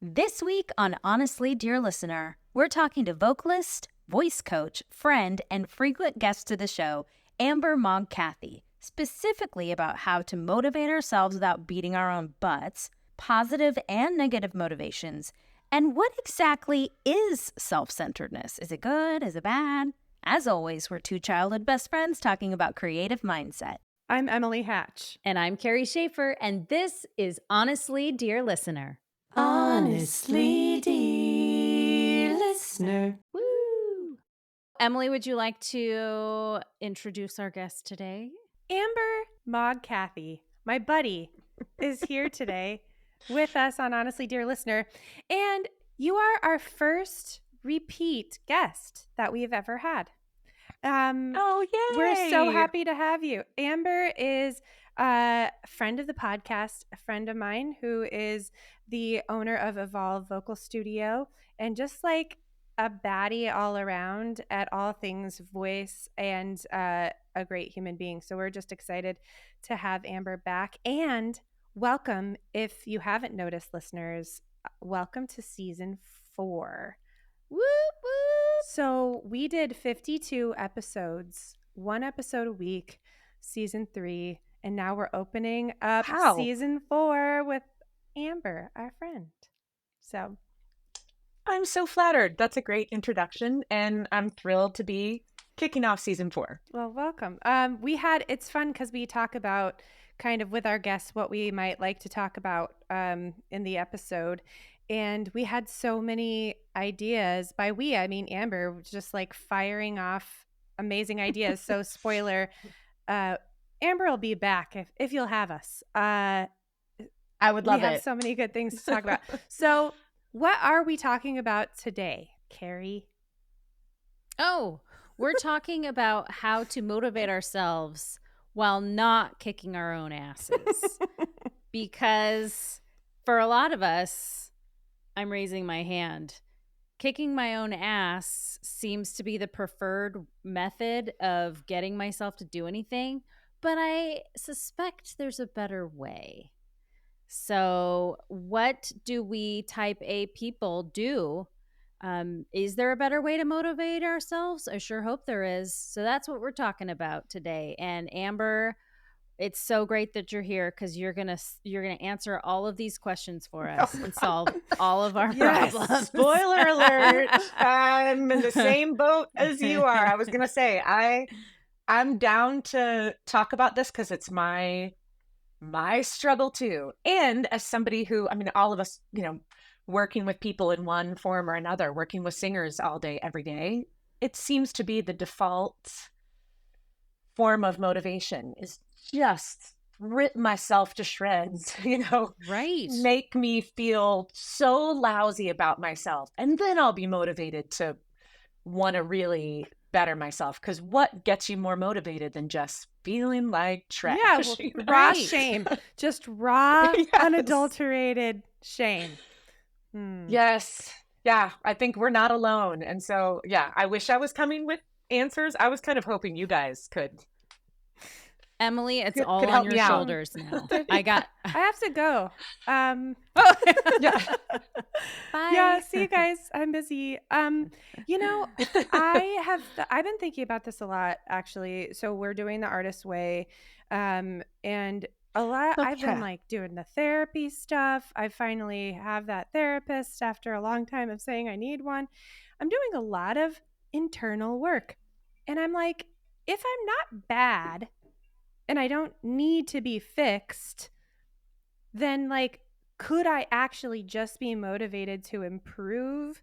This week on Honestly, Dear Listener, we're talking to vocalist, voice coach, friend, and frequent guest to the show, Amber Mogg Cathey, specifically about how to motivate ourselves without beating our own butts, positive and negative motivations, and what exactly is self-centeredness? Is it good? Is it bad? As always, we're two childhood best friends talking about creative mindset. I'm Emily Hatch. And I'm Carrie Schaefer, and this is Honestly, Dear Listener. Honestly, dear listener. Woo! Emily, would you like to introduce our guest today? Amber Mogg Cathey, my buddy, is here today with us on Honestly, Dear Listener. And you are our first repeat guest that we've ever had. Oh, yay! We're so happy to have you. Amber is a friend of the podcast, a friend of mine who is the owner of Evolve Vocal Studio, and just like a baddie all around at all things voice, and a great human being. So we're just excited to have Amber back. And welcome, if you haven't noticed, listeners, welcome to season 4. Whoop, whoop. So we did 52 episodes, 1 episode a week, season 3, and now we're opening up season 4 with Amber, our friend. So I'm so flattered. That's a great introduction, and I'm thrilled to be kicking off season 4. Well, welcome. It's fun because we talk about kind of with our guests what we might like to talk about in the episode. And we had so many ideas. By we, I mean Amber, was just like firing off amazing ideas. So spoiler, Amber will be back if you'll have us. I would love it. We have so many good things to talk about. So what are we talking about today, Carrie? Oh, we're talking about how to motivate ourselves while not kicking our own asses. Because for a lot of us, I'm raising my hand, kicking my own ass seems to be the preferred method of getting myself to do anything, but I suspect there's a better way. So what do we type A people do? Is there a better way to motivate ourselves? I sure hope there is. So that's what we're talking about today. And Amber, it's so great that you're here because you're gonna answer all of these questions for us and solve all of our problems. Spoiler alert! I'm in the same boat as you are. I was gonna say I'm down to talk about this because it's my struggle too. And as somebody who, I mean, all of us, working with people in one form or another, working with singers all day, every day, it seems to be the default form of motivation is just rip myself to shreds, Right. Make me feel so lousy about myself. And then I'll be motivated to want to really better myself. Because what gets you more motivated than just feeling like trash? Yeah, well, raw shame. Just raw, unadulterated shame. Yes. Yeah, I think we're not alone. And so, yeah, I wish I was coming with answers. I was kind of hoping you guys could. Emily, it's all on your shoulders now. I have to go. Yeah. Bye. Yeah, see you guys. I'm busy. I've been thinking about this a lot, actually. So we're doing the artist way. And a lot, I've been like doing the therapy stuff. I finally have that therapist after a long time of saying I need one. I'm doing a lot of internal work. And I'm like, if I'm not bad and I don't need to be fixed, then like, could I actually just be motivated to improve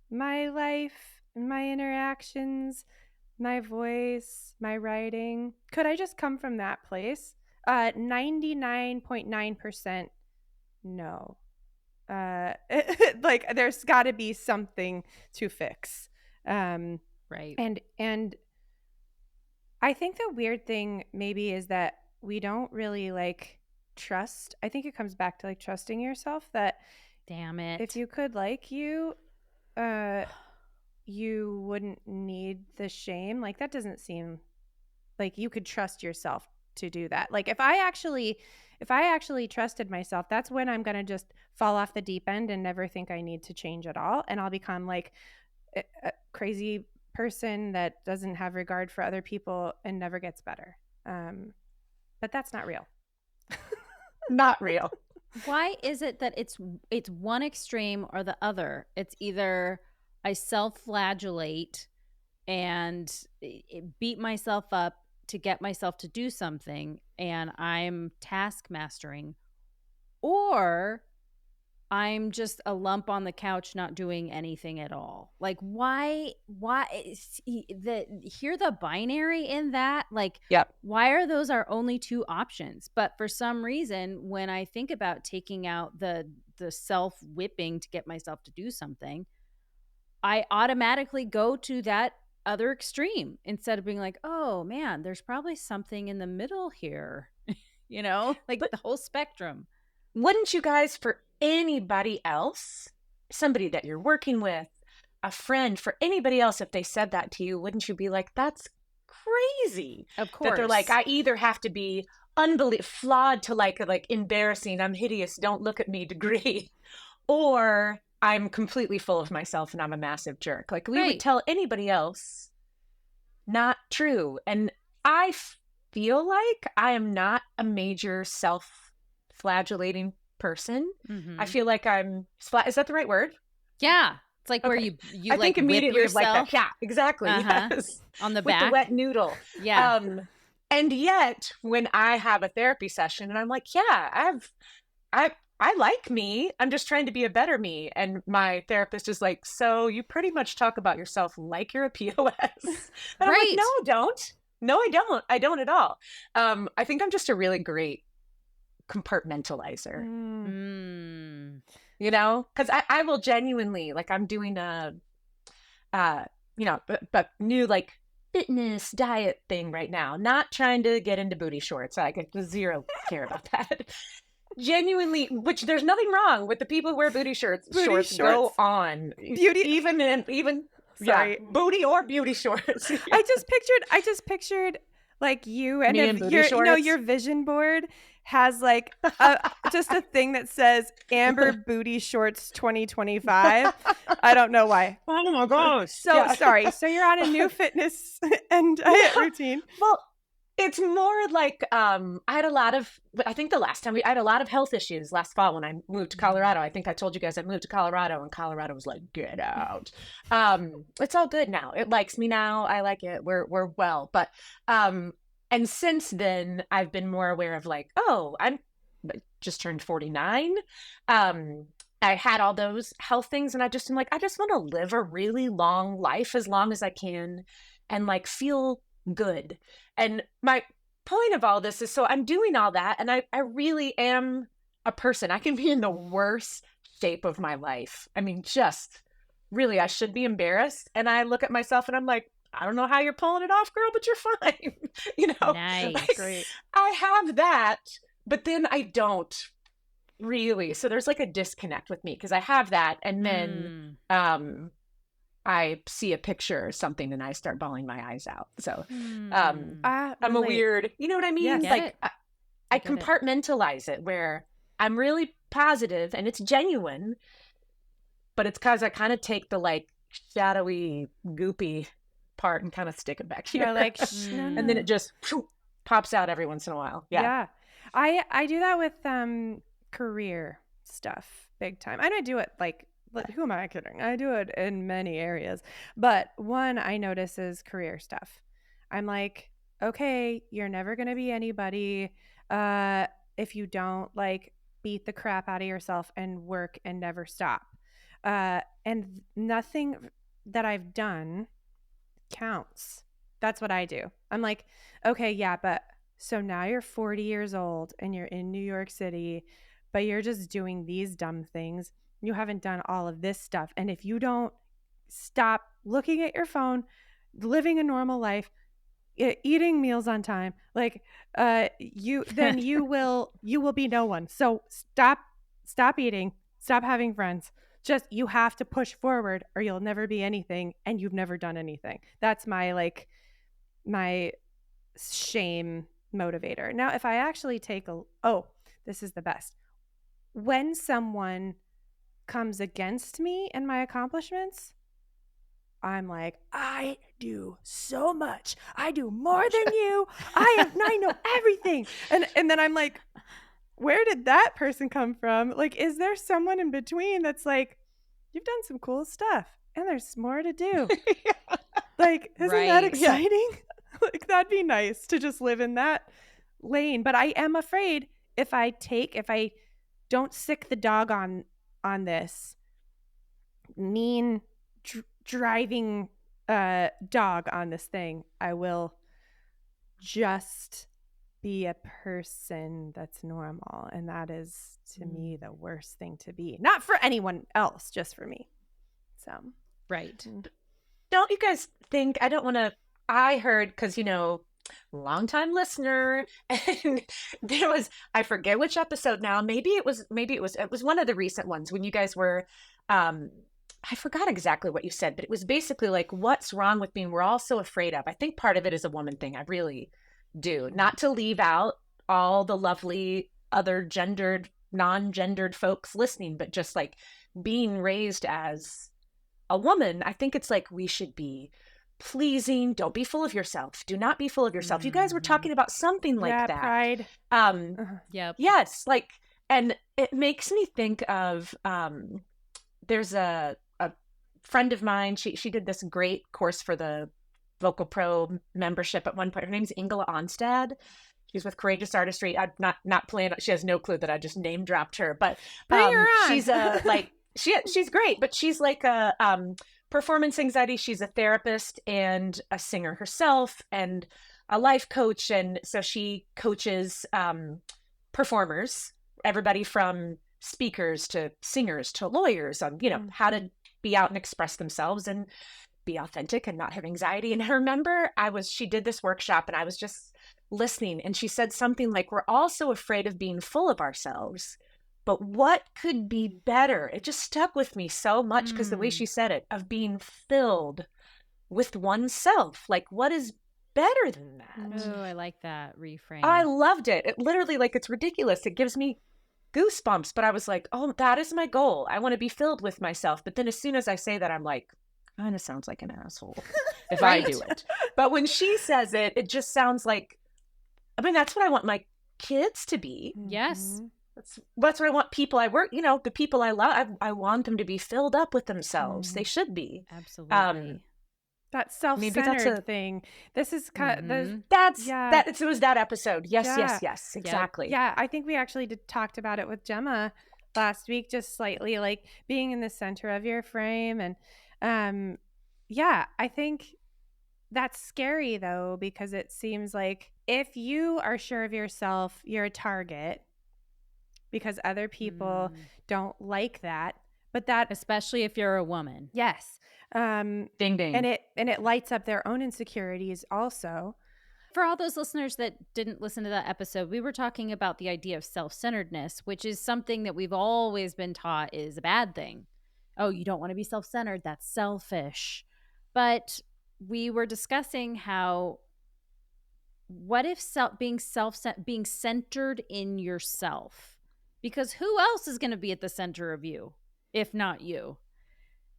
my life, my interactions, my voice, my writing? Could I just come from that place? 99.9% no. Like there's got to be something to fix. Right. And I think the weird thing maybe is that we don't really like trust. I think it comes back to like trusting yourself that damn it, if you could like you wouldn't need the shame. Like that doesn't seem like you could trust yourself to do that. Like if I actually trusted myself, that's when I'm going to just fall off the deep end and never think I need to change at all. And I'll become like a crazy person that doesn't have regard for other people and never gets better. But that's not real. Not real. Why is it that it's one extreme or the other? It's either I self-flagellate and beat myself up to get myself to do something and I'm task mastering, or I'm just a lump on the couch not doing anything at all. Like why hear the binary in that? Like, yep. Why are those our only two options? But for some reason, when I think about taking out the self whipping to get myself to do something, I automatically go to that other extreme instead of being like, oh man, there's probably something in the middle here, like the whole spectrum. Wouldn't you guys, for anybody else, somebody that you're working with, a friend, for anybody else, if they said that to you, wouldn't you be like, that's crazy? Of course. That they're like, I either have to be flawed to like embarrassing, I'm hideous, don't look at me degree, or I'm completely full of myself and I'm a massive jerk. Like we would tell anybody else, not true. And I feel like I am not a major self-flagellating person. Mm-hmm. I feel like is that the right word? Yeah. It's like where you I like think immediately whip yourself. like that. Yeah, exactly. Yes. On the with back. the wet noodle. Yeah. And yet when I have a therapy session and I'm like, yeah, I like me. I'm just trying to be a better me. And my therapist is like, so you pretty much talk about yourself like you're a POS. And I'm like, no, I don't. No, I don't. I don't at all. I think I'm just a really great compartmentalizer. Because I will genuinely, like I'm doing a, but new like fitness diet thing right now. Not trying to get into booty shorts. I get zero care about that. Genuinely, which there's nothing wrong with the people who wear booty shorts. Go on. Beauty, even sorry, booty or beauty shorts. I just pictured like you and your vision board has like just a thing that says Amber Booty Shorts 2025. I don't know why. Oh my gosh. Sorry. So you're on a new fitness and diet routine. Well, it's more like I think the last time I had a lot of health issues last fall when I moved to Colorado. I think I told you guys I moved to Colorado and Colorado was like, get out. It's all good now. It likes me now. I like it. We're well. But and since then I've been more aware of like, oh, I'm just turned 49. I had all those health things and I just am like, I just want to live a really long life as long as I can and like feel good. And my point of all this is, so I'm doing all that and I really am a person. I can be in the worst shape of my life. I mean, just really, I should be embarrassed. And I look at myself and I'm like, I don't know how you're pulling it off, girl, but you're fine. Nice. Like, Great. I have that, but then I don't really. So there's like a disconnect with me because I have that. And then, I see a picture or something and I start bawling my eyes out. So I'm a weird, you know what I mean? Yeah, like I compartmentalize it where I'm really positive and it's genuine, but it's because I kind of take the like shadowy, goopy part and kind of stick it back here. You're like, and then it just pops out every once in a while. Yeah. I do that with career stuff big time. I don't do it like, who am I kidding? I do it in many areas. But one I notice is career stuff. I'm like, okay, you're never going to be anybody if you don't like beat the crap out of yourself and work and never stop. And nothing that I've done counts. That's what I do. I'm like, okay, yeah, but so now you're 40 years old and you're in New York City, but you're just doing these dumb things. You haven't done all of this stuff. And if you don't stop looking at your phone, living a normal life, eating meals on time, like you will be no one. So stop eating, stop having friends. Just you have to push forward or you'll never be anything and you've never done anything. That's my shame motivator. Now, if I actually this is the best. When someone comes against me and my accomplishments, I'm like, I do so much. I do more than you. I know everything. And then I'm like, where did that person come from? Like, is there someone in between that's like, you've done some cool stuff and there's more to do? Like, isn't that exciting? Like, that'd be nice to just live in that lane. But I am afraid if I don't sick the dog on this mean driving dog on this thing, I will just be a person that's normal, and that is to me the worst thing to be. Not for anyone else, just for me. So right. Don't you guys think, I heard, because longtime listener, and I forget which episode now, maybe it was one of the recent ones when you guys were I forgot exactly what you said, but it was basically like, what's wrong with being, we're all so afraid of. I think part of it is a woman thing. I really do. Not to leave out all the lovely other gendered, non-gendered folks listening, but just like being raised as a woman, I think it's like we should be pleasing. Don't be full of yourself. Do not be full of yourself. You guys were talking about something like that. Pride. Yep. Yes. Like, and it makes me think of, there's a friend of mine. She did this great course for the Vocal Pro membership at one point. Her name's Ingela Onstad. She's with Courageous Artistry. I'm not playing. She has no clue that I just name dropped her, but bring her on. She's she's great, but she's like a performance anxiety. She's a therapist and a singer herself and a life coach. And so she coaches performers, everybody from speakers to singers to lawyers on, how to be out and express themselves and be authentic and not have anxiety. And I remember she did this workshop and I was just listening, and she said something like, we're all so afraid of being full of ourselves, but what could be better? It just stuck with me so much because the way she said it, of being filled with oneself. Like, what is better than that? Oh, I like that reframe. I loved it. It literally, like, it's ridiculous. It gives me goosebumps, but I was like, oh, that is my goal. I want to be filled with myself. But then as soon as I say that, I'm like, kind of sounds like an asshole if I do it. But when she says it, it just sounds like, that's what I want my kids to be. Yes. That's what I want people I work, the people I love. I want them to be filled up with themselves. They should be. Absolutely. That self-centered thing. This is kind of, it was that episode. Yes, exactly. Yeah, I think we actually talked about it with Gemma last week, just slightly, like being in the center of your frame. And I think that's scary though, because it seems like if you are sure of yourself, you're a target because other people don't like that. But that, especially if you're a woman. Yes. Ding ding. And it lights up their own insecurities also. For all those listeners that didn't listen to that episode, we were talking about the idea of self-centeredness, which is something that we've always been taught is a bad thing. Oh, you don't want to be self-centered. That's selfish. But we were discussing how, what if being centered in yourself? Because who else is going to be at the center of you, if not you?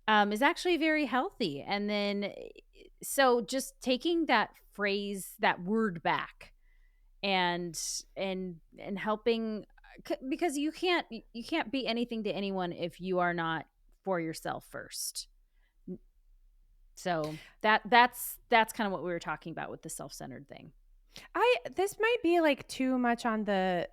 Is actually very healthy. And then, so just taking that phrase, that word back and helping, because you can't be anything to anyone if you are not for yourself first. So that's kind of what we were talking about with the self-centered thing. This might be like too much on the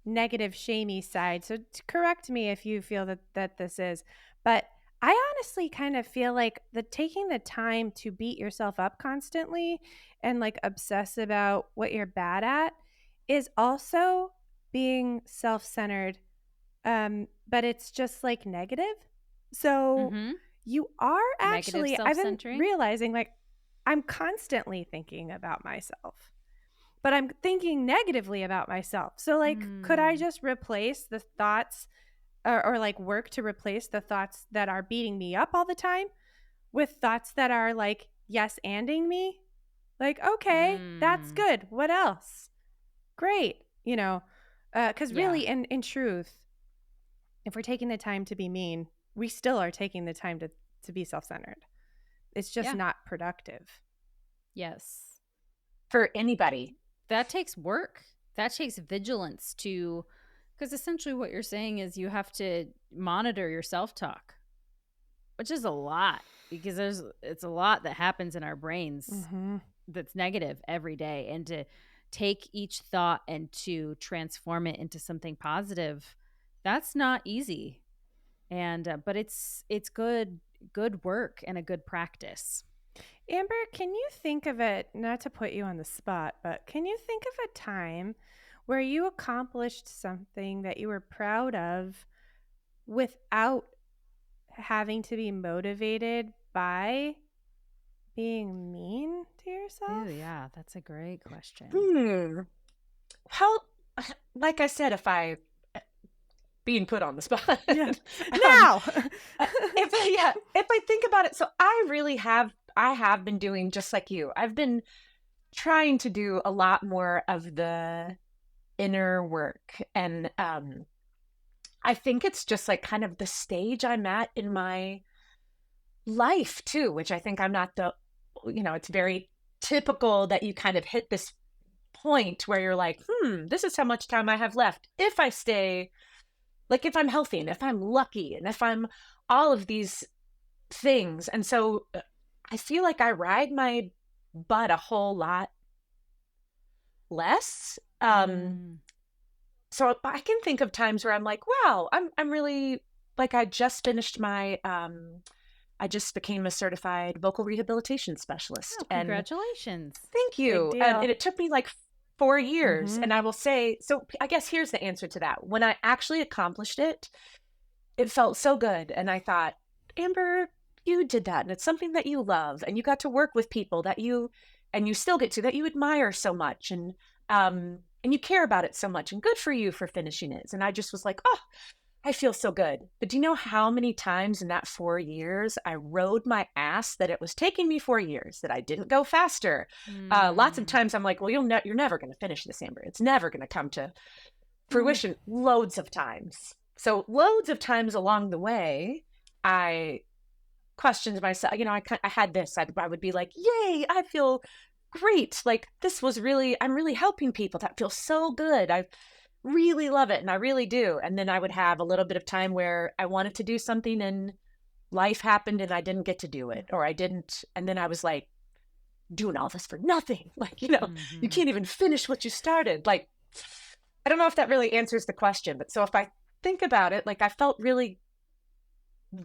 negative shamey side. So correct me if you feel that this is, but I honestly kind of feel like taking the time to beat yourself up constantly and like obsess about what you're bad at is also being self-centered. But it's just like negative. So you are actually, I've been realizing like I'm constantly thinking about myself, but I'm thinking negatively about myself. So like, could I just replace the thoughts or like work to replace the thoughts that are beating me up all the time with thoughts that are like yes anding me? Like, okay, that's good. What else? great, because really, in truth, if we're taking the time to be mean, we still are taking the time to be self-centered. It's just not productive. Yes. For anybody. That takes work. That takes vigilance because essentially what you're saying is you have to monitor your self-talk, which is a lot, because it's a lot that happens in our brains that's negative every day. And to take each thought and to transform it into something positive, that's not easy. And but it's good work and a good practice. Amber, can you think of it, not to put you on the spot, but can you think of a time where you accomplished something that you were proud of without having to be motivated by being mean to yourself? Oh, yeah, that's a great question. How, like I said, if I being put on the spot. Now, if I think about it, so I have been doing just like you. I've been trying to do a lot more of the inner work, and I think it's just like kind of the stage I'm at in my life too, which I think I'm not it's very typical that you kind of hit this point where you're like, this is how much time I have left if I stay. Like if I'm healthy and if I'm lucky and if I'm all of these things. And so I feel like I ride my butt a whole lot less. So I can think of times where I'm like, wow, I'm really like, I just finished my, I just became a certified vocal rehabilitation specialist. Oh, congratulations. Thank you. And it took me like 4 years. And I will say, so I guess here's the answer to that. When I actually accomplished it, it felt so good. And I thought, Amber, you did that. And it's something that you love. And you got to work with people that you still get to, that you admire so much. And you care about it so much. And good for you for finishing it. And I just was like, oh, I feel so good. But do you know how many times in that 4 years I rode my ass that it was taking me 4 years, that I didn't go faster? Lots of times I'm like, well, you're never going to finish this, Amber. It's never going to come to fruition. Loads of times. So loads of times along the way, I questioned myself. I had this. I would be like, yay, I feel great. Like I'm really helping people. That feels so good. I really love it. And I really do. And then I would have a little bit of time where I wanted to do something and life happened and I didn't get to do it, or I didn't. And then I was like doing all this for nothing. Like, you can't even finish what you started. Like, I don't know if that really answers the question, but so if I think about it, like I felt really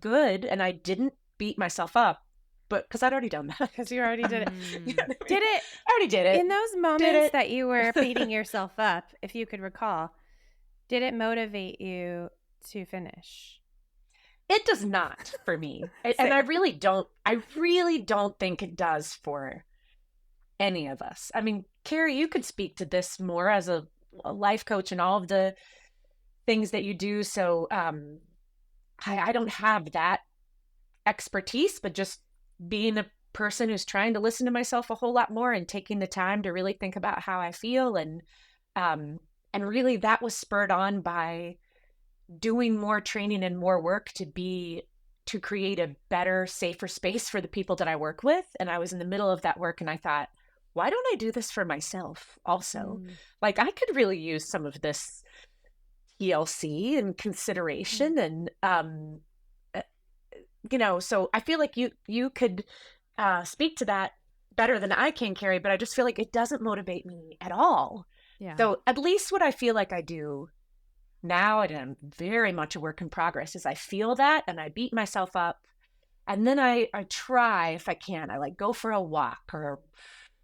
good and I didn't beat myself up, but because I'd already done that. Because you already did it. You know what I mean? I already did it. In those moments that you were beating yourself up, if you could recall, did it motivate you to finish? It does not for me. And I really don't think it does for any of us. I mean, Carrie, you could speak to this more as a life coach and all of the things that you do. So I don't have that expertise, but just being a person who's trying to listen to myself a whole lot more and taking the time to really think about how I feel. And really that was spurred on by doing more training and more work to create a better, safer space for the people that I work with. And I was in the middle of that work and I thought, why don't I do this for myself also? Like I could really use some of this TLC and consideration and, so I feel like you could speak to that better than I can, Carrie, but I just feel like it doesn't motivate me at all. Yeah. So at least what I feel like I do now, and I'm very much a work in progress, is I feel that and I beat myself up. And then I try, if I can, I like go for a walk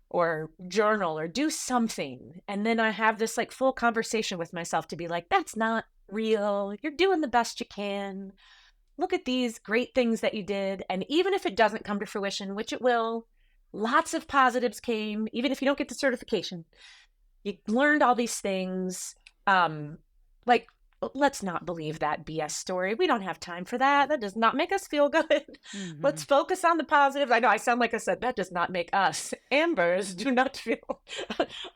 or journal or do something. And then I have this like full conversation with myself to be like, that's not real. You're doing the best you can. Look at these great things that you did. And even if it doesn't come to fruition, which it will, lots of positives came. Even if you don't get the certification, you learned all these things. Like let's not believe that BS story. We don't have time for that. That does not make us feel good. Mhm. Let's focus on the positives. I know I sound like I said, that does not make us. Ambers do not feel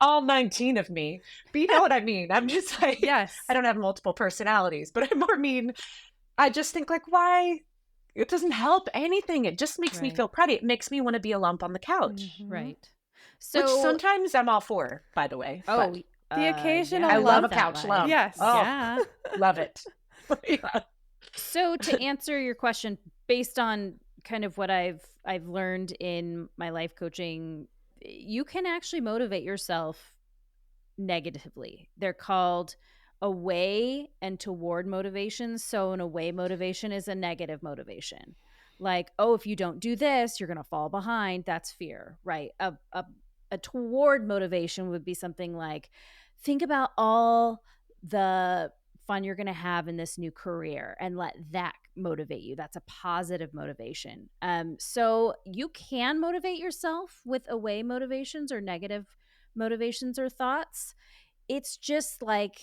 all 19 of me. But you know what I mean? I'm just like, Yes. I don't have multiple personalities, but I more mean, I just think like, why? It doesn't help anything. It just makes me Right. feel pretty. It makes me want to be a lump on the couch, Right. which So, sometimes I'm all for, by the way. oh, but The occasional I love a that couch life. lump. Yes. Oh, Yeah. love it. Yeah. So to answer your question, based on kind of what I've learned in my life coaching, you can actually motivate yourself negatively. They're called away and toward motivations. So an away motivation is a negative motivation. Like, oh, if you don't do this, you're going to fall behind. That's fear, right? A toward motivation would be something like, think about all the fun you're going to have in this new career and let that motivate you. That's a positive motivation. So you can motivate yourself with away motivations or negative motivations or thoughts. It's just like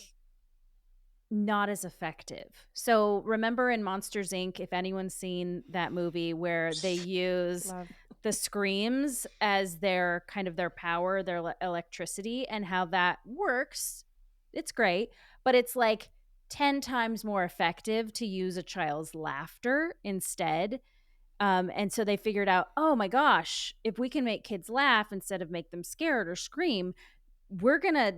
not as effective. So remember in Monsters Inc., if anyone's seen that movie where they use Love. the screams as their kind of their power, their electricity, and how that works, it's great, but it's like 10 times more effective to use a child's laughter instead. And so they figured out, oh my gosh, if we can make kids laugh instead of make them scared or scream, we're gonna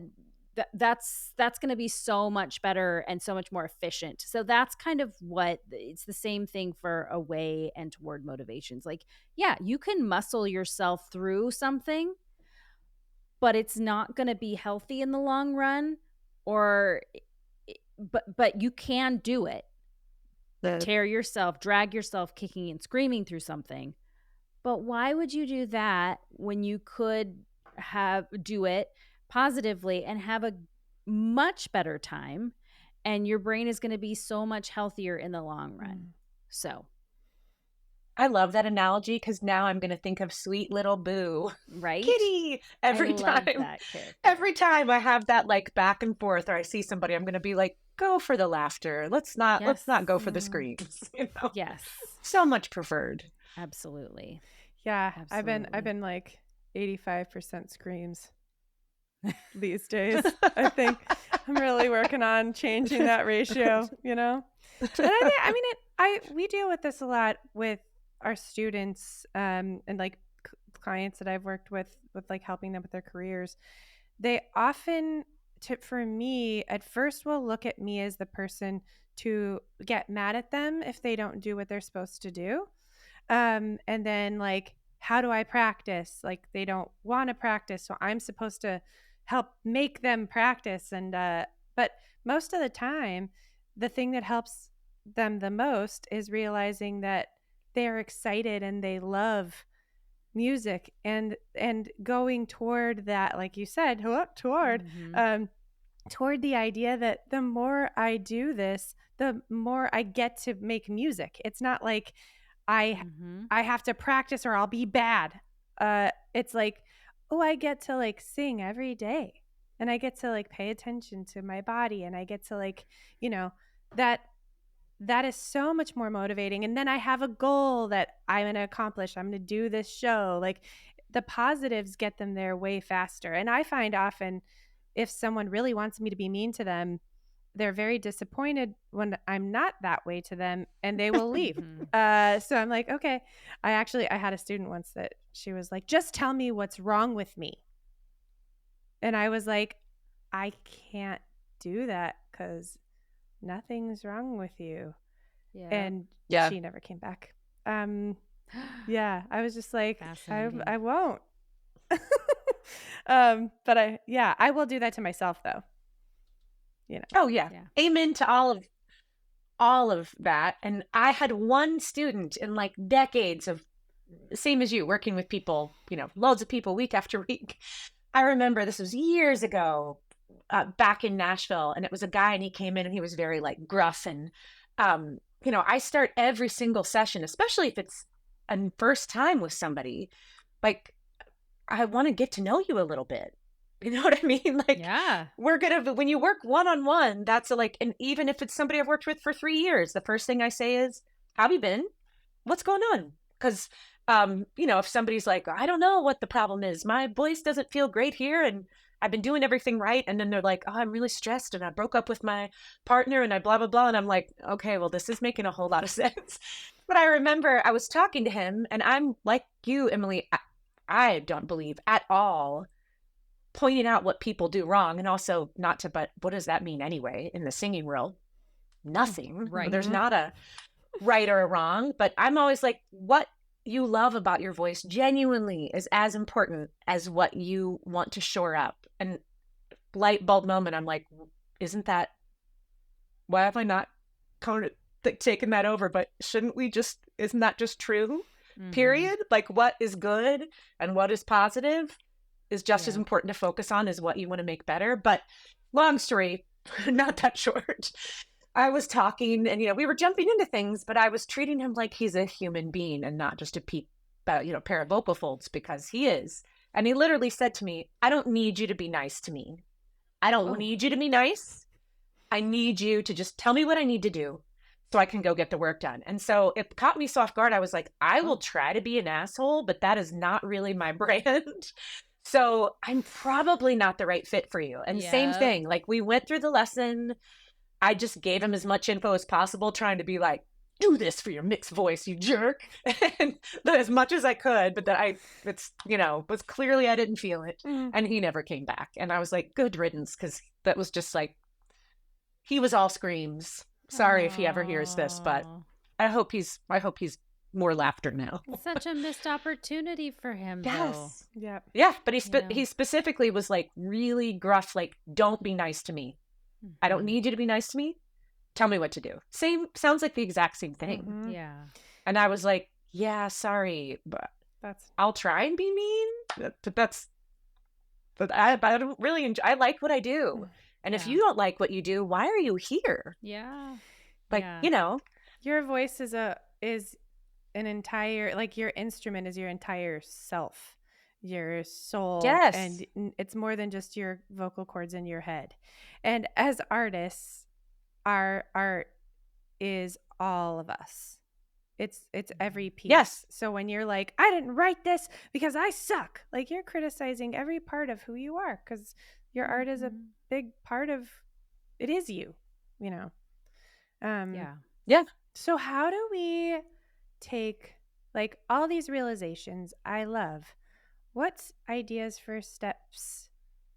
that's gonna be so much better and so much more efficient. So that's kind of what it's the same thing for away and toward motivations. Like, yeah, you can muscle yourself through something, but it's not gonna be healthy in the long run, or but you can do it. Tear yourself, drag yourself kicking and screaming through something. But why would you do that when you could do it positively and have a much better time, and your brain is going to be so much healthier in the long run? So I love that analogy because now I'm going to think of sweet little Boo, right, Kitty, every I love time. that character. Every time I have that like back and forth, or I see somebody, I'm going to be like, go for the laughter. Let's not go for the screams. You know? Yes, So much preferred. absolutely. Yeah, Absolutely. I've been like 85% screams these days. I think I'm really working on changing that ratio, you know? And I mean, we deal with this a lot with our students and like clients that I've worked with like helping them with their careers. They often, for me, at first will look at me as the person to get mad at them if they don't do what they're supposed to do. And then like, how do I practice? Like they don't want to practice, so I'm supposed to help make them practice. And but most of the time, the thing that helps them the most is realizing that they're excited and they love music and going toward that, like you said, toward the idea that the more I do this, the more I get to make music. It's not like I have to practice or I'll be bad. It's like, oh, I get to like sing every day, and I get to like pay attention to my body, and I get to like, you know, that is so much more motivating. And then I have a goal that I'm going to accomplish. I'm going to do this show. Like the positives get them there way faster. And I find often if someone really wants me to be mean to them, they're very disappointed when I'm not that way to them, and they will leave. So I'm like, okay. I had a student once that she was like, just tell me what's wrong with me. And I was like, I can't do that because nothing's wrong with you. Yeah. And she never came back. Yeah, I was just like, I won't. But I will do that to myself though. You know. Oh yeah. Amen to all of that. And I had one student in like decades of, same as you, working with people, you know, loads of people week after week. I remember this was years ago, back in Nashville, and it was a guy, and he came in and he was very like gruff. And, you know, I start every single session, especially if it's a first time with somebody, like, I want to get to know you a little bit. You know what I mean? Like, Yeah. when you work one-on-one, that's and even if it's somebody I've worked with for 3 years, the first thing I say is, how have you been? What's going on? Because, if somebody's like, I don't know what the problem is. My voice doesn't feel great here. And I've been doing everything right. And then they're like, oh, I'm really stressed and I broke up with my partner and I blah, blah, blah. And I'm like, okay, well, this is making a whole lot of sense. But I remember I was talking to him and I'm like you, Emily, I don't believe at all pointing out what people do wrong, and also not to, but what does that mean anyway in the singing world? Nothing. Right. There's not a right or a wrong, but I'm always like, what you love about your voice genuinely is as important as what you want to shore up. And light bulb moment, I'm like, isn't that, why have I not taken that over? But isn't that just true? Period. Like, what is good and what is positive is just as important to focus on as what you want to make better. But long story, not that short. I was talking and, we were jumping into things, but I was treating him like he's a human being and not just a pair of vocal folds, because he is. And he literally said to me, I don't need you to be nice to me. I don't need you to be nice. I need you to just tell me what I need to do so I can go get the work done. And so it caught me so off guard. I was like, I will try to be an asshole, but that is not really my brand. So I'm probably not the right fit for you. And same thing, like we went through the lesson. I just gave him as much info as possible, trying to be like, do this for your mixed voice, you jerk. And as much as I could, but was clearly I didn't feel it. And he never came back. And I was like, good riddance, because that was just like, he was all screams. Sorry if he ever hears this, but I hope he's more laughter now. Such a missed opportunity for him. Yes. Though. Yeah. Yeah. But he specifically was like really gruff, like, don't be nice to me. I don't need you to be nice to me. Tell me what to do. Sounds like the exact same thing. Yeah. And I was like, yeah, sorry, but I'll try and be mean. But I don't really enjoy, I like what I do. And if you don't like what you do, why are you here? Yeah. Like, your voice is an entire, like, your instrument is your entire self, your soul. Yes. And it's more than just your vocal cords in your head. And as artists, our art is all of us. It's every piece. Yes. So when you're like, I didn't write this because I suck, like, you're criticizing every part of who you are, because your art is a big part of it, is you, Yeah. So how do we take, like, all these realizations I love, what ideas for steps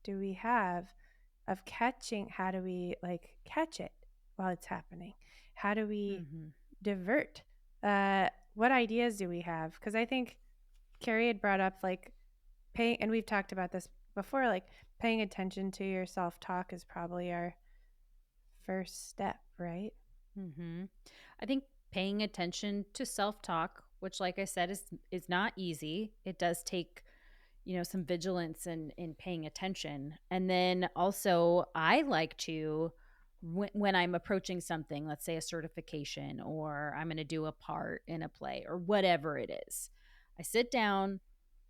do we have of catching? How do we, like, catch it while it's happening? How do we divert? What ideas do we have? Because I think Carrie had brought up, like, paying, and we've talked about this before, like, paying attention to your self-talk is probably our first step, right? I think paying attention to self-talk, which, like I said, is not easy. It does take, some vigilance in paying attention. And then also, I like to, when I'm approaching something, let's say a certification, or I'm going to do a part in a play, or whatever it is, I sit down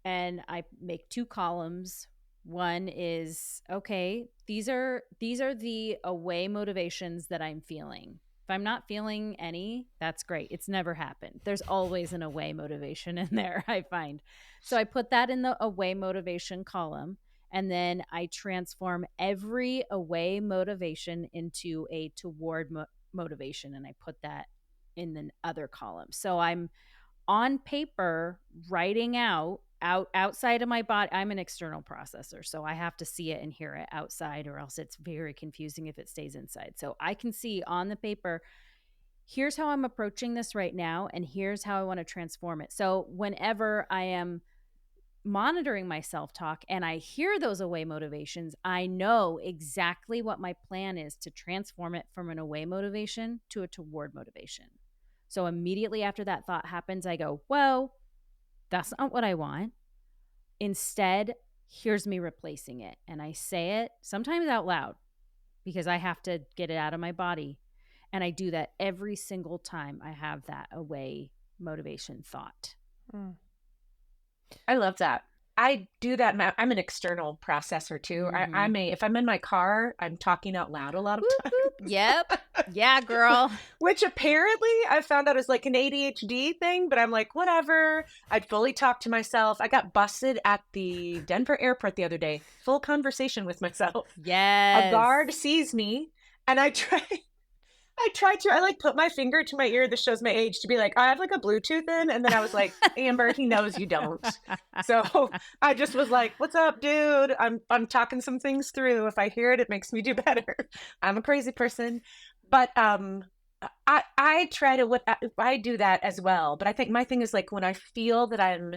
and I make 2 columns. One is, okay, these are the away motivations that I'm feeling. If I'm not feeling any, that's great. It's never happened. There's always an away motivation in there, I find. So I put that in the away motivation column, and then I transform every away motivation into a toward motivation, and I put that in the other column. So I'm on paper writing outside of my body. I'm an external processor, so I have to see it and hear it outside, or else it's very confusing if it stays inside. So I can see on the paper, here's how I'm approaching this right now, and here's how I want to transform it. So whenever I am monitoring my self-talk and I hear those away motivations, I know exactly what my plan is to transform it from an away motivation to a toward motivation. So immediately after that thought happens, I go, whoa, that's not what I want. Instead, here's me replacing it. And I say it sometimes out loud because I have to get it out of my body. And I do that every single time I have that away motivation thought. I love that. I do that. I'm an external processor too. I may, if I'm in my car, I'm talking out loud a lot of times. Yep. Yeah, girl. Which apparently I found out is like an ADHD thing, but I'm like, whatever. I'd fully talk to myself. I got busted at the Denver airport the other day. Full conversation with myself. Yes. A guard sees me and I like put my finger to my ear. This shows my age, to be like, I have like a Bluetooth in. And then I was like, Amber, he knows you don't. So I just was like, what's up, dude? I'm talking some things through. If I hear it, it makes me do better. I'm a crazy person. But I try to, I do that as well. But I think my thing is like when I feel that I'm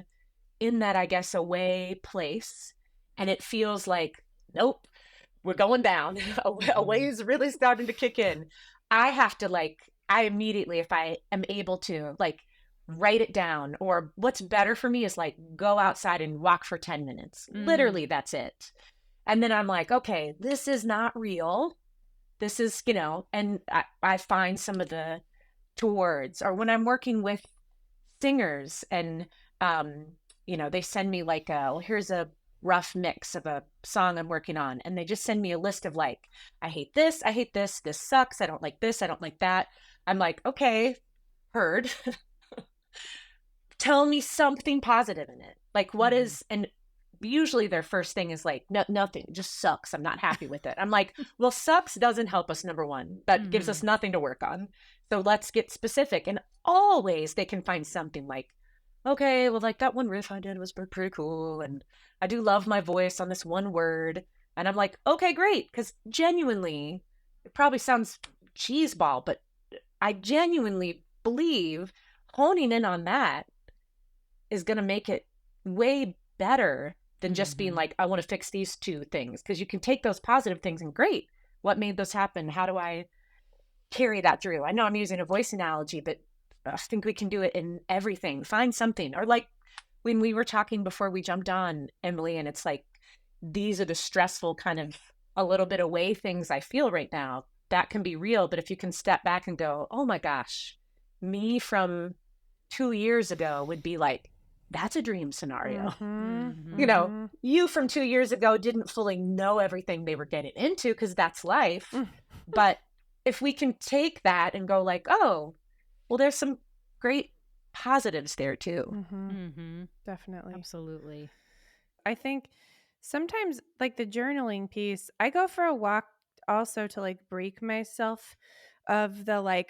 in that, I guess, away place and it feels like, nope, we're going down. Away is really starting to kick in. I have to I immediately, if I am able to, write it down. Or what's better for me is go outside and walk for 10 minutes. Literally, that's it. And then I'm like, okay, this is not real. This is, and I find some of the words. Or when I'm working with singers and, they send me here's a rough mix of a song I'm working on, and they just send me a list of I hate this, this sucks, I don't like this, I don't like that. I'm like, okay, heard. Tell me something positive in it. What is, and usually their first thing is no, nothing, just sucks, I'm not happy with it. I'm like, well, sucks doesn't help us, number one. That gives us nothing to work on. So let's get specific. And always they can find something okay, well, that one riff I did was pretty cool. And I do love my voice on this one word. And I'm like, okay, great. Because genuinely, it probably sounds cheeseball, but I genuinely believe honing in on that is going to make it way better than just being I want to fix these two things. Because you can take those positive things and great. What made those happen? How do I carry that through? I know I'm using a voice analogy, but I think we can do it in everything. Find something. Or when we were talking before we jumped on, Emily, and it's these are the stressful kind of a little bit away things I feel right now. That can be real. But if you can step back and go, oh my gosh, me from 2 years ago would be that's a dream scenario. You from 2 years ago didn't fully know everything they were getting into because that's life. But if we can take that and go oh, well, there's some great positives there too. Definitely. Absolutely. I think sometimes the journaling piece, I go for a walk also to break myself of the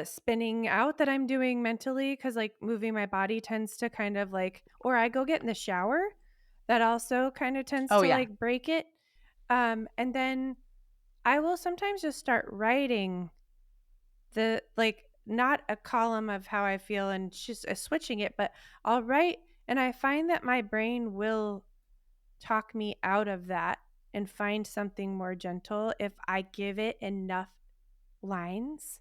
spinning out that I'm doing mentally, because moving my body tends to kind of or I go get in the shower, that also kind of tends to break it. And then I will sometimes just start writing the not a column of how I feel and just switching it, but I'll write, and I find that my brain will talk me out of that and find something more gentle if I give it enough lines.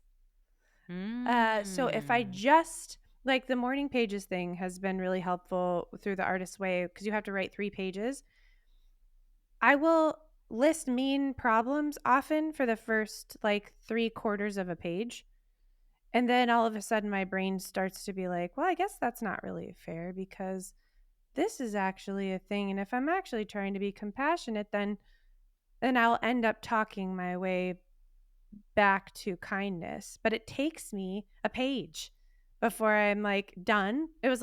So if I just the morning pages thing has been really helpful through the Artist's Way, because you have to write 3 pages. I will list mean problems often for the first 3/4 of a page. And then all of a sudden my brain starts to be well, I guess that's not really fair because this is actually a thing. And if I'm actually trying to be compassionate, then I'll end up talking my way back to kindness. But it takes me a page before I'm done. It was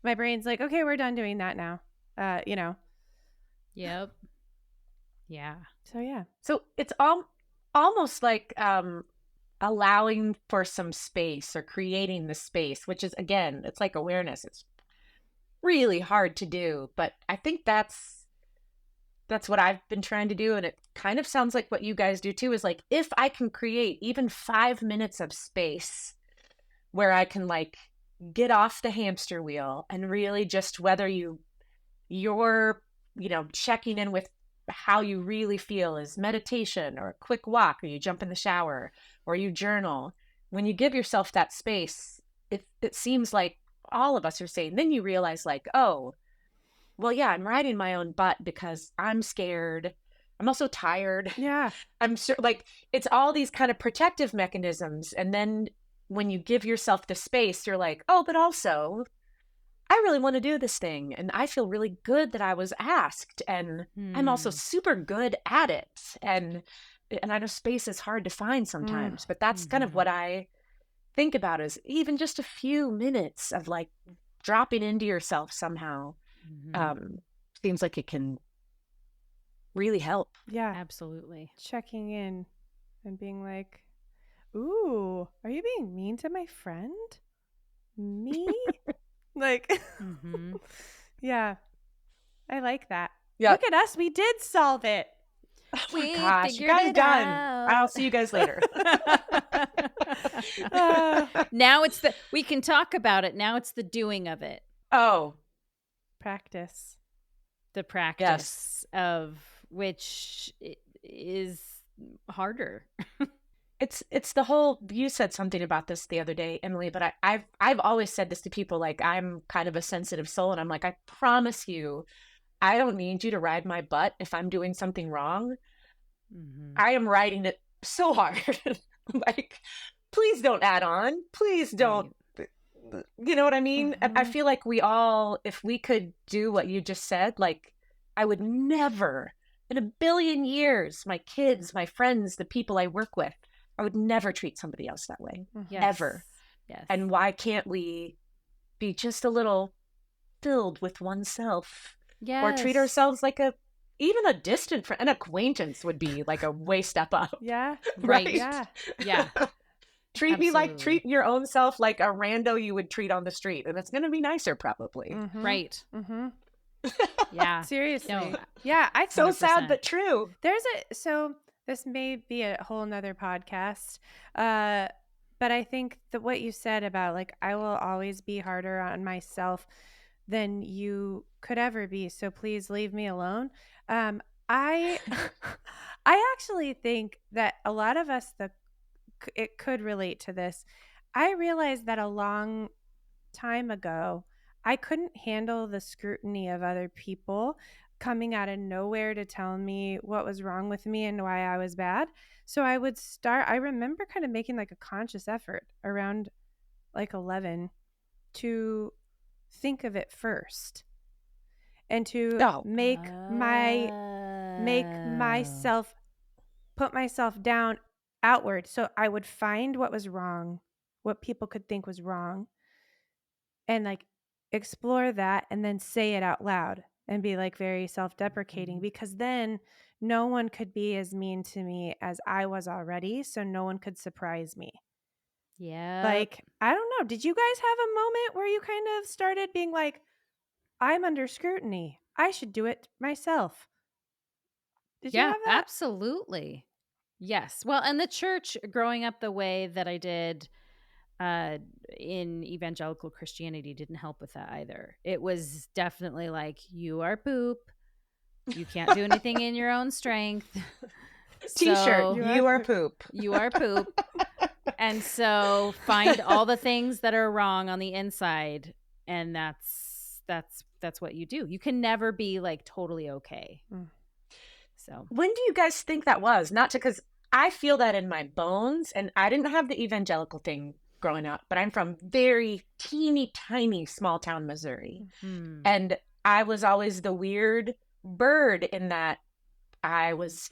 my brain's okay, we're done doing that now. Yep. Yeah. So yeah. So it's almost allowing for some space or creating the space, which is, again, it's awareness. It's really hard to do, but I think that's what I've been trying to do. And it kind of sounds like what you guys do too, is if I can create even 5 minutes of space where I can get off the hamster wheel and really just, whether you're checking in with how you really feel is meditation or a quick walk, or you jump in the shower or you journal. When you give yourself that space, it seems like all of us are saying, then you realize oh, well, yeah, I'm riding my own butt because I'm scared. I'm also tired. Yeah. I'm sure it's all these kind of protective mechanisms. And then when you give yourself the space, you're oh, but also I really want to do this thing. And I feel really good that I was asked. And I'm also super good at it. And I know space is hard to find sometimes, but that's kind of what I think about, is even just a few minutes of like dropping into yourself somehow. Seems like it can really help. Yeah. Absolutely. Checking in and being like, ooh, are you being mean to my friend? Me? Like, yeah, I like that. Yeah. Look at us. We did solve it. Oh my gosh, you guys done. I'll see you guys later. Now it's we can talk about it. Now it's the doing of it. Oh. Practice. The practice of which is harder. It's the whole, you said something about this the other day, Emily, but I've always said this to people, like, I'm kind of a sensitive soul, and I'm like, I promise you, I don't need you to ride my butt if I'm doing something wrong. I am riding it so hard. Like, please don't add on. Please don't. You know what I mean? I feel like we all, if we could do what you just said, like, I would never in a billion years, my kids, my friends, the people I work with, I would never treat somebody else that way. Ever. Yes. And why can't we be just a little filled with oneself? Yes. Or treat ourselves like even a distant friend, an acquaintance would be like a way step up. Yeah. Right. Yeah. Yeah. Treat me like, treat your own self like a rando you would treat on the street. And it's going to be nicer, probably. Right. Yeah. Seriously. No, yeah. So sad, but true. So this may be a whole nother podcast. But I think that what you said about, like, I will always be harder on myself than you could ever be, so please leave me alone. I actually think that a lot of us it could relate to this. I realized that a long time ago, I couldn't handle the scrutiny of other people coming out of nowhere to tell me what was wrong with me and why I was bad. So I remember kind of making like a conscious effort around like 11 to think of it first and to make myself, put myself down outward. So I would find what was wrong, what people could think was wrong, and like explore that, and then say it out loud and be like very self-deprecating, because then no one could be as mean to me as I was already. So no one could surprise me. Yeah. Like, I don't know. Did you guys have a moment where you kind of started being like, I'm under scrutiny, I should do it myself? Did you have that? Absolutely. Yes. Well, and the church, growing up the way that I did in evangelical Christianity, didn't help with that either. It was definitely like, you are poop. You can't do anything in your own strength. T-shirt, So, you are poop. you are poop. And so find all the things that are wrong on the inside, and that's what you do. You can never be like totally okay. So when do you guys think that was? Not to, because I feel that in my bones, and I didn't have the evangelical thing growing up, but I'm from very teeny tiny small town Missouri. And I was always the weird bird in that I was,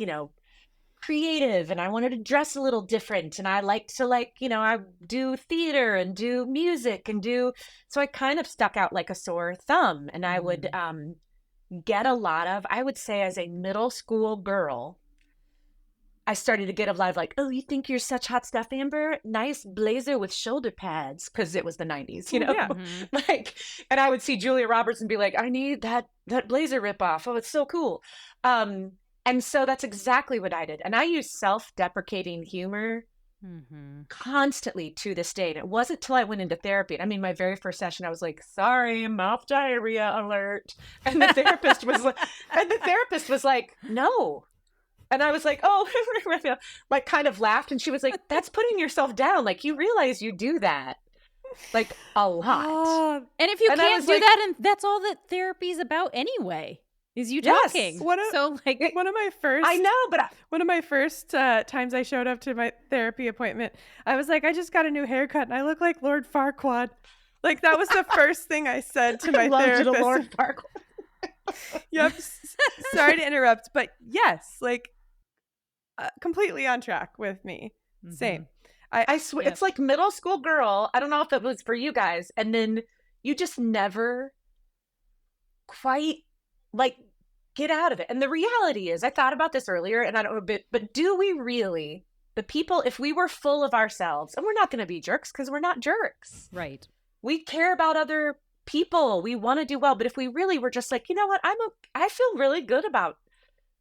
creative, and I wanted to dress a little different, and I liked to, I do theater and do music and so I kind of stuck out like a sore thumb. And I would get a lot of, I would say as a middle school girl, I started to get a lot of like, oh, you think you're such hot stuff, Amber? Nice blazer with shoulder pads, because it was the 90s, Yeah. Like, and I would see Julia Roberts and be like, I need that blazer ripoff. Oh, it's so cool. And so that's exactly what I did. And I use self-deprecating humor constantly to this day. And it wasn't till I went into therapy. I mean, my very first session, I was like, sorry, mouth diarrhea alert. And the therapist was like, no. And I was like, oh, like kind of laughed. And she was like, that's putting yourself down. Like, you realize you do that like a lot. And if you can't do that, and that's all that therapy's about anyway, is you talking. One of my first times I showed up to my therapy appointment, I was like, I just got a new haircut and I look like Lord Farquaad. Like that was the first thing I said to my Loved therapist. Lord Farquhar. Yep. Sorry to interrupt, but yes, like completely on track with me. Same. I swear, it's like middle school girl. I don't know if it was for you guys. And then you just never quite like get out of it. And the reality is, I thought about this earlier and I don't know, but do we really, the people, if we were full of ourselves, and we're not going to be jerks because we're not jerks. Right. We care about other people. We want to do well. But if we really were just like, you know what, I feel really good about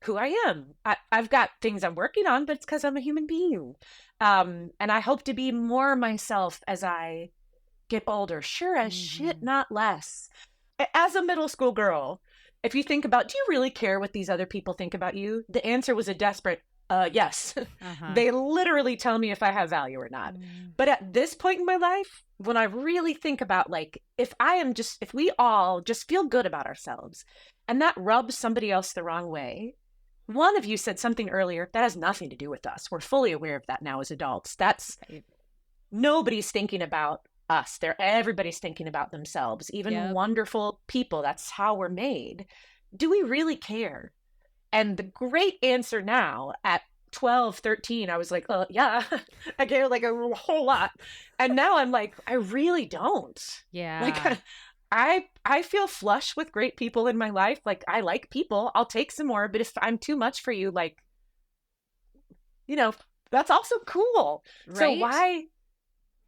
who I am. I've got things I'm working on, but it's because I'm a human being. And I hope to be more myself as I get older. Sure as shit, not less. As a middle school girl, if you think about, do you really care what these other people think about you? The answer was a desperate, yes. They literally tell me if I have value or not. But at this point in my life, when I really think about like, if we all just feel good about ourselves and that rubs somebody else the wrong way. One of you said something earlier that has nothing to do with us. We're fully aware of that now as adults. That's nobody's thinking about us. Everybody's thinking about themselves, even wonderful people. That's how we're made. Do we really care? And the great answer now at 12, 13, I was like, oh yeah, I care like a whole lot. And now I'm like, I really don't. Yeah. Like I feel flush with great people in my life. Like I like people. I'll take some more, but if I'm too much for you, like, you know, that's also cool. Right? So why?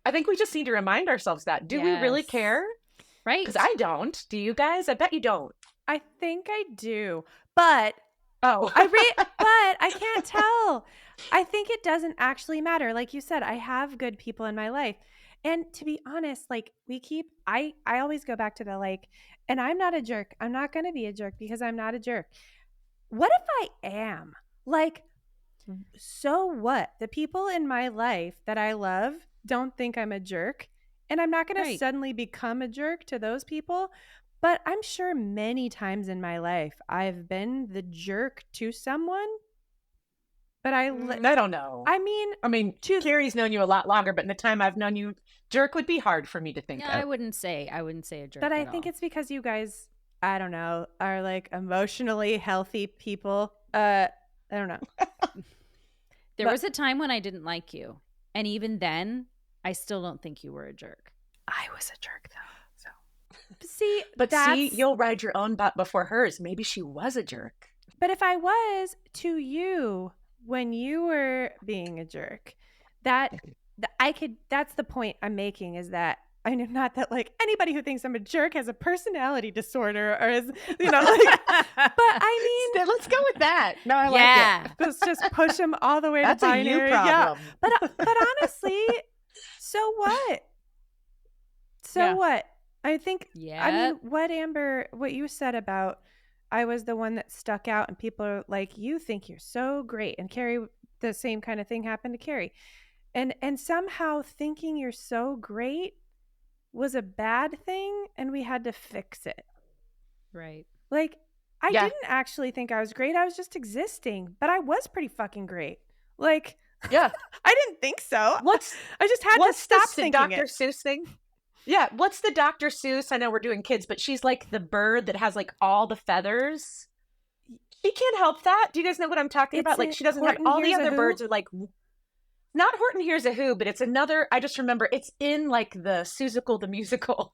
I think we just need to remind ourselves that. Do we really care? Right. Because I don't. Do you guys? I bet you don't. I think I do. But but I can't tell. I think it doesn't actually matter. Like you said, I have good people in my life. And to be honest, like I always go back to the like, and I'm not a jerk. I'm not going to be a jerk because I'm not a jerk. What if I am? Like, so what? The people in my life that I love don't think I'm a jerk. And I'm not going to suddenly become a jerk to those people. But I'm sure many times in my life, I've been the jerk to someone. But I don't know. I mean, Carrie's known you a lot longer, but in the time I've known you, jerk would be hard for me to think of. I wouldn't say a jerk. But I think it's because you guys, I don't know, are like emotionally healthy people. I don't know. There was a time when I didn't like you. And even then, I still don't think you were a jerk. I was a jerk though. So see, you'll ride your own butt before hers. Maybe she was a jerk. But if I was to you when you were being a jerk, that's the point I'm making, is that I know, not that like anybody who thinks I'm a jerk has a personality disorder or is, you know, like, but I mean, let's go with that. No, I like it. Let's just push them all the way that's to binary. A you problem. Yeah. But honestly, so what? What? I think, I mean, what you said about, I was the one that stuck out and people are like, you think you're so great. And Carrie, the same kind of thing happened to Carrie. And somehow thinking you're so great was a bad thing and we had to fix it. Right. Like, I didn't actually think I was great. I was just existing, but I was pretty fucking great. Like, yeah, I didn't think so. I just had to stop thinking Dr. Seuss thing? Yeah, what's the Dr. Seuss? I know we're doing kids, but she's like the bird that has like all the feathers. She can't help that. Do you guys know what I'm talking about? Like, she doesn't have all the other birds are like, not Horton Hears a Who, but it's another, I just remember it's in like the Seussical the musical.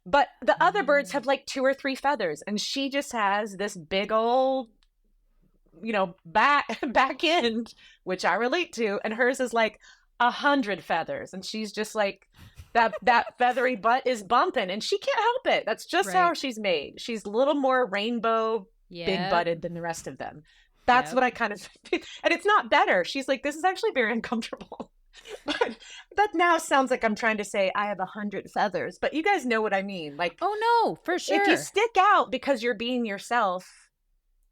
But the other birds have like 2 or 3 feathers, and she just has this big old, you know, back end, which I relate to, and hers is like 100 feathers, and she's just like, that feathery butt is bumping, and she can't help it. That's just how she's made. She's a little more rainbow, big butted than the rest of them. That's what I kind of, and it's not better. She's like, this is actually very uncomfortable. But that now sounds like I'm trying to say I have 100 feathers, but you guys know what I mean. Like, oh no, for sure. If you stick out because you're being yourself,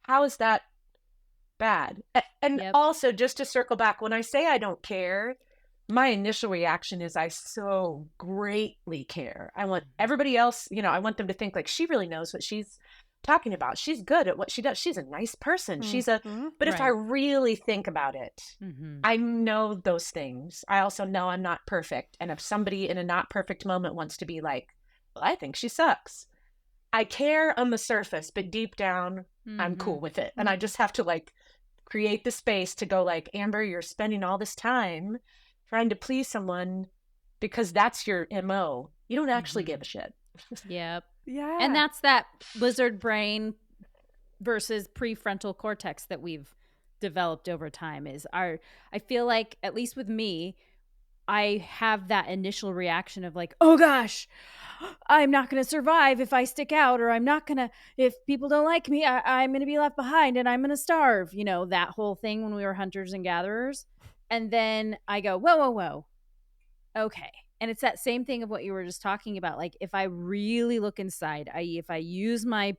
how is that bad? And also, just to circle back, when I say I don't care, my initial reaction is I so greatly care. I want everybody else, you know, I want them to think like she really knows what she's talking about. She's good at what she does. She's a nice person. But if I really think about it, I know those things. I also know I'm not perfect. And if somebody in a not perfect moment wants to be like, I think she sucks. I care on the surface, but deep down, I'm cool with it. And I just have to like create the space to go like, Amber, you're spending all this time trying to please someone because that's your MO. You don't actually give a shit. Yep. Yeah. And that's that lizard brain versus prefrontal cortex that we've developed over time I feel like, at least with me, I have that initial reaction of like, oh gosh, I'm not going to survive if I stick out, or if people don't like me, I'm going to be left behind and I'm going to starve. You know, that whole thing when we were hunters and gatherers. And then I go, whoa. Okay. And it's that same thing of what you were just talking about. Like, if I really look inside, i.e. if I use my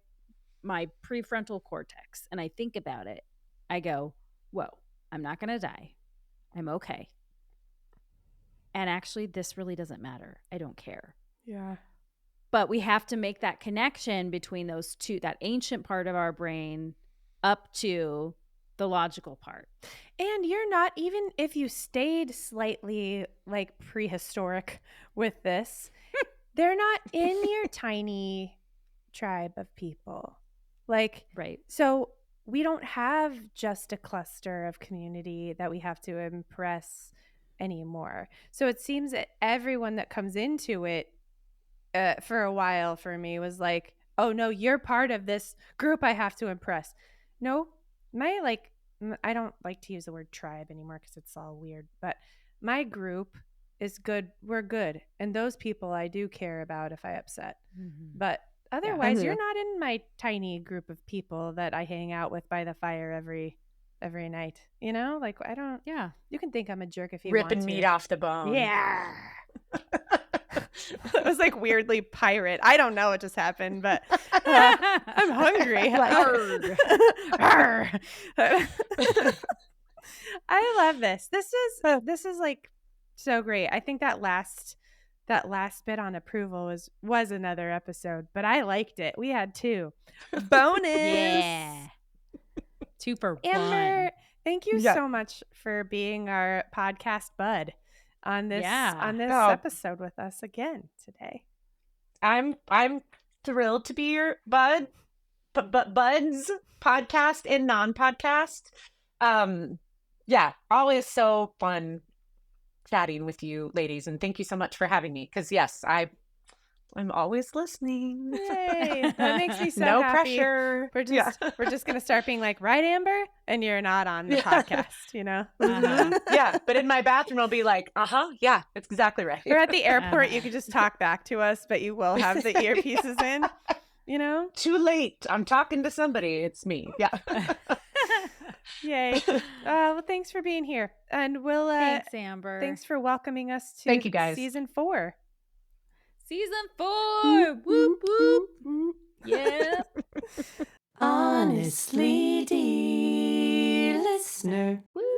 prefrontal cortex and I think about it, I go, whoa, I'm not going to die. I'm okay. And actually, this really doesn't matter. I don't care. Yeah. But we have to make that connection between those two, that ancient part of our brain up to the logical part. And you're not, even if you stayed slightly like prehistoric with this, they're not in your tiny tribe of people. Like, right. So we don't have just a cluster of community that we have to impress anymore. So it seems that everyone that comes into it for a while for me was like, oh no, you're part of this group I have to impress. No, I don't like to use the word tribe anymore because it's all weird, but my group is good. We're good. And those people I do care about if I upset. But otherwise, you're not in my tiny group of people that I hang out with by the fire every night. You know, like I don't. Yeah, you can think I'm a jerk if you ripping want to. meat off the bone. Yeah. It was like weirdly pirate. I don't know what just happened, but I'm hungry. I love this. This is like so great. I think that last bit on approval was another episode, but I liked it. We had 2. Bonus. Yeah. 2 for Amber, 1. thank you so much for being our podcast bud on this episode with us again today. I'm thrilled to be your buds podcast and non-podcast. Always so fun chatting with you ladies, and thank you so much for having me, because yes, I'm always listening. Yay. That makes me so no happy. Pressure. We're just gonna start being like, right, Amber? And you're not on the podcast, you know? Yeah, but in my bathroom I'll be like, yeah, it's exactly right. Or at the airport you could just talk back to us, but you will have the earpieces in, you know? Too late. I'm talking to somebody. It's me. Yeah. Yay. Well, thanks for being here. And we'll thanks, Amber. Thanks for welcoming us to Thank you, guys. season 4. Season 4. Whoop, whoop. Yeah. Honestly, dear listener. Woo.